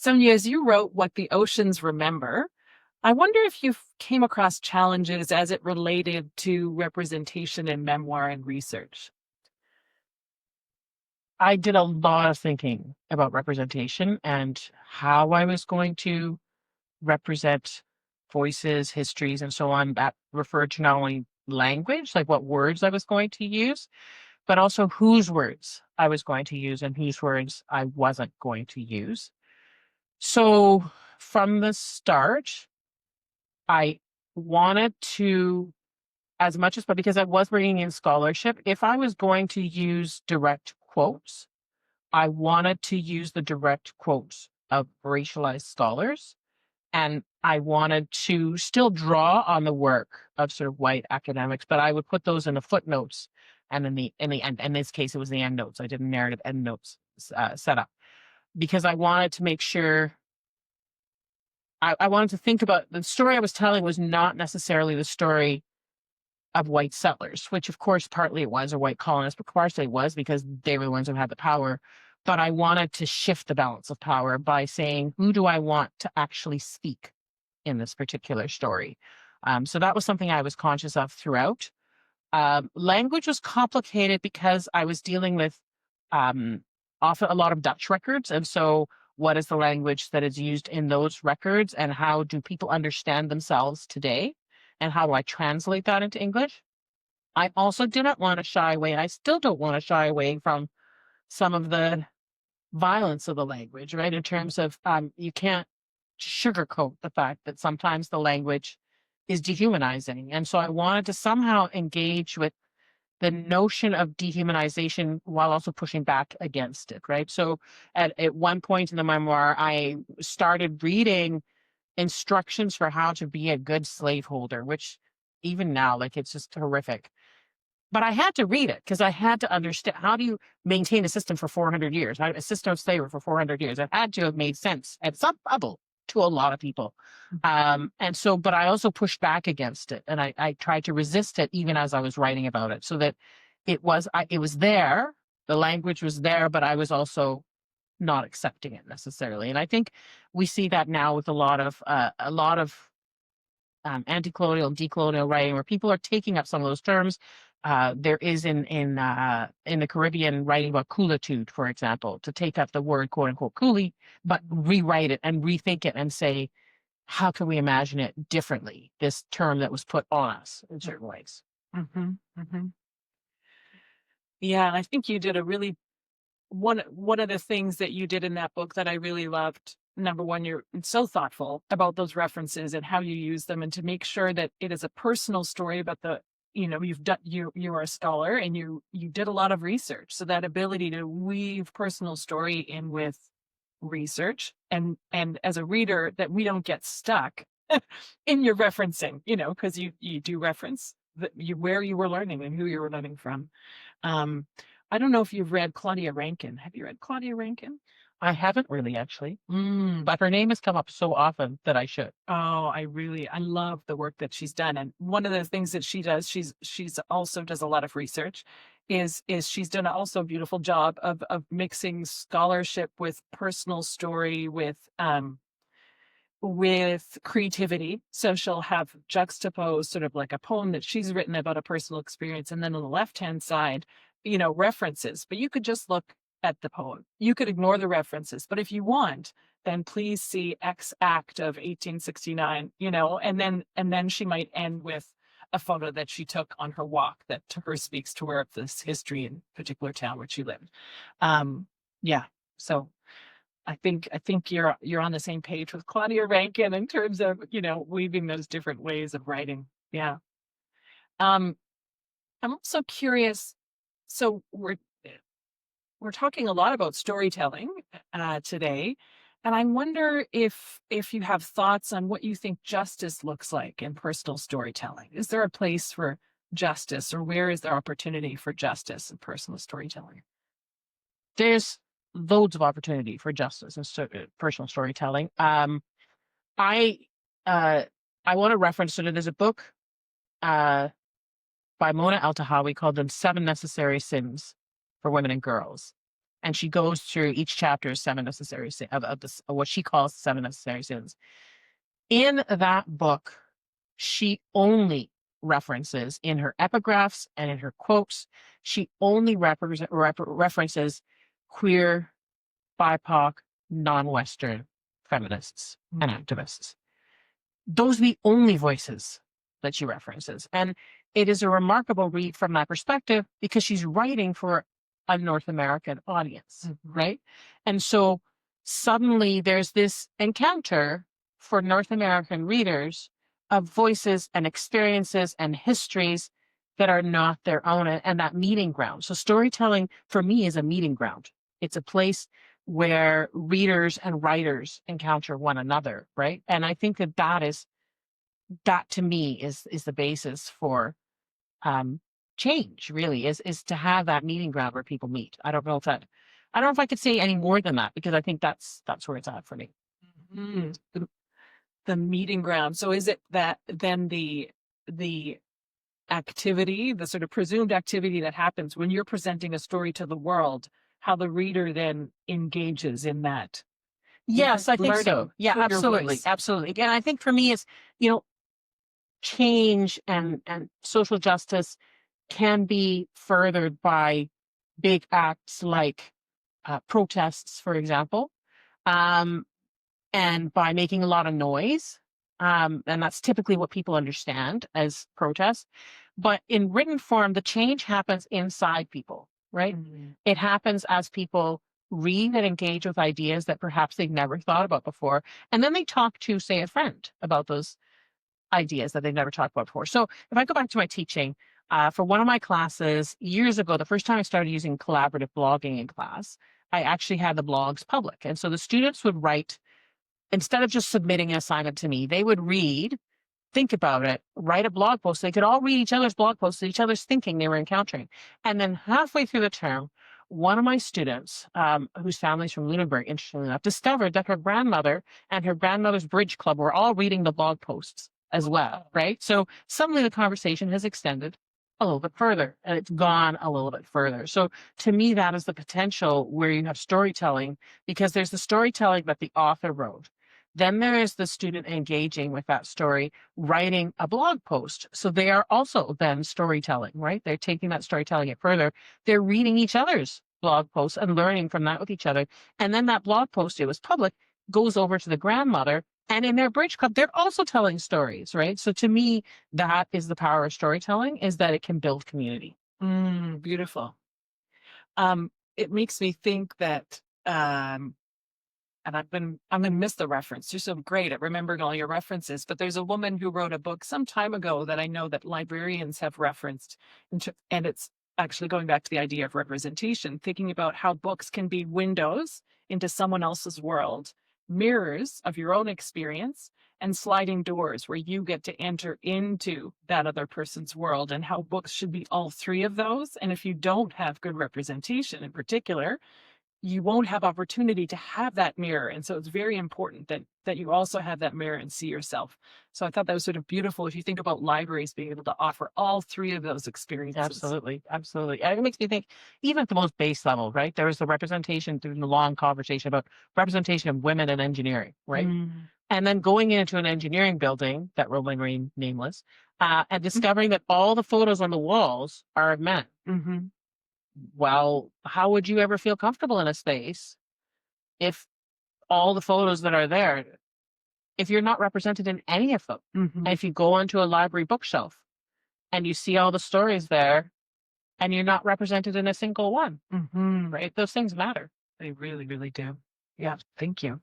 Sonja, as you wrote What the Oceans Remember, I wonder if you came across challenges as it related to representation in memoir and research. I did a lot of thinking about representation and how I was going to represent voices, histories, and so on that referred to not only language, like what words I was going to use, but also whose words I was going to use and whose words I wasn't going to use. So from the start, I wanted to, as much as, but because I was bringing in scholarship, if I was going to use direct quotes, I wanted to use the direct quotes of racialized scholars. And I wanted to still draw on the work of sort of white academics, but I would put those in the footnotes and in the end. In this case, it was the end notes. I did a narrative end notes setup because I wanted to make sure I wanted to think about the story I was telling was not necessarily the story of white settlers, which of course partly it was, or white colonists, but partially it was because they were the ones who had the power. But I wanted to shift the balance of power by saying, who do I want to actually speak in this particular story? So that was something I was conscious of throughout. Language was complicated because I was dealing with often a lot of Dutch records. And so what is the language that is used in those records and how do people understand themselves today? And how do I translate that into English? I also didn't want to shy away, and I still don't want to shy away from some of the violence of the language, right? In terms of you can't sugarcoat the fact that sometimes the language is dehumanizing. And so I wanted to somehow engage with the notion of dehumanization while also pushing back against it, right? So at one point in the memoir, I started reading instructions for how to be a good slaveholder, which even now, like it's just horrific. But I had to read it because I had to understand how do you maintain a system for 400 years, a system of slavery for 400 years. It had to have made sense at some level to a lot of people. And so, but I also pushed back against it and I tried to resist it even as I was writing about it so that it was there, the language was there, but I was also not accepting it necessarily. And I think we see that now with a lot of anti-colonial, decolonial writing, where people are taking up some of those terms. There is in the Caribbean writing about coolitude, for example, to take up the word quote unquote coolie, but rewrite it and rethink it and say, how can we imagine it differently? This term that was put on us in certain ways. Mm-hmm, mm-hmm. Yeah, and I think you did a really one of the things that you did in that book that I really loved. Number one, you're so thoughtful about those references and how you use them, and to make sure that it is a personal story about you've done you're a scholar and you did a lot of research. So that ability to weave personal story in with research and as a reader that we don't get stuck in your referencing, because you do reference where you were learning and who you were learning from. Um, I don't know if you've read Claudia Rankine. Have you read Claudia Rankine? I haven't really actually, but her name has come up so often that I should. Oh, I love the work that she's done. And one of the things that she does, she's also does a lot of research, is she's done also a beautiful job of mixing scholarship with personal story with creativity. So she'll have juxtaposed sort of like a poem that she's written about a personal experience. And then on the left-hand side, references, but you could just look at the poem. You could ignore the references, but if you want, then please see X act of 1869, and then she might end with a photo that she took on her walk that to her speaks to her this history in particular town where she lived. Yeah. So I think you're on the same page with Claudia Rankine in terms of, weaving those different ways of writing. Yeah. Um, I'm also curious. So we're talking a lot about storytelling today, and I wonder if you have thoughts on what you think justice looks like in personal storytelling. Is there a place for justice, or where is there opportunity for justice in personal storytelling? There's loads of opportunity for justice and personal storytelling. I uh, I want to reference sort of there's a book uh, by Mona Eltahawy called "The Seven Necessary Sins for Women and Girls," and she goes through each chapter of seven necessary of this, of what she calls seven necessary sins. In that book, she only references in her epigraphs and in her quotes, she only references queer, BIPOC, non-Western feminists and activists. Those are the only voices that she references. And it is a remarkable read from that perspective because she's writing for a North American audience, right? And so suddenly there's this encounter for North American readers of voices and experiences and histories that are not their own, and that meeting ground. So storytelling for me is a meeting ground. It's a place where readers and writers encounter one another, right? And I think that to me is the basis for change, really, is to have that meeting ground where people meet. I don't know if I could say any more than that, because I think that's where it's at for me. Mhm. The meeting ground. So is it that then the activity, the sort of presumed activity that happens when you're presenting a story to the world, how the reader then engages in that? Yes, I think Learning so. Yeah, through your absolutely. voice. Absolutely. And I think for me, it's, you know, change and social justice can be furthered by big acts like protests, for example, um, and by making a lot of noise. And that's typically what people understand as protest. But in written form, the change happens inside people, right? It happens as people read and engage with ideas that perhaps they've never thought about before. And then they talk to, say, a friend about those ideas that they've never talked about before. So if I go back to my teaching, for one of my classes years ago, the first time I started using collaborative blogging in class, I actually had the blogs public. And so the students would write, instead of just submitting an assignment to me, they would read, think about it, write a blog post. They could all read each other's blog posts, each other's thinking they were encountering. And then halfway through the term, one of my students, whose family's from Lunenburg, interestingly enough, discovered that her grandmother and her grandmother's bridge club were all reading the blog posts as well, right? So suddenly the conversation has extended a little bit further, and it's gone a little bit further. So to me, that is the potential where you have storytelling, because there's the storytelling that the author wrote. Then there is the student engaging with that story, writing a blog post. So they are also then storytelling, right? They're taking that storytelling it further. They're reading each other's blog posts and learning from that with each other. And then that blog post, it was public, goes over to the grandmother. And in their bridge club, they're also telling stories, right? So to me, that is the power of storytelling, is that it can build community. Beautiful. It makes me think that, and I'm gonna miss the reference. You're so great at remembering all your references, but there's a woman who wrote a book some time ago that I know that librarians have referenced, and it's actually going back to the idea of representation, thinking about how books can be windows into someone else's world, mirrors of your own experience, and sliding doors where you get to enter into that other person's world, and how books should be all three of those. And if you don't have good representation in particular, you won't have opportunity to have that mirror. And so it's very important that you also have that mirror and see yourself. So I thought that was sort of beautiful if you think about libraries being able to offer all three of those experiences. Absolutely. Absolutely. And it makes me think, even at the most base level, right? There was the representation through the long conversation about representation of women in engineering, right? And then going into an engineering building that will remain nameless, and discovering that all the photos on the walls are of men. Well, how would you ever feel comfortable in a space if all the photos that are there, if you're not represented in any of them? And if you go onto a library bookshelf and you see all the stories there and you're not represented in a single one, right? Those things matter. They really, really do. Yeah. Thank you.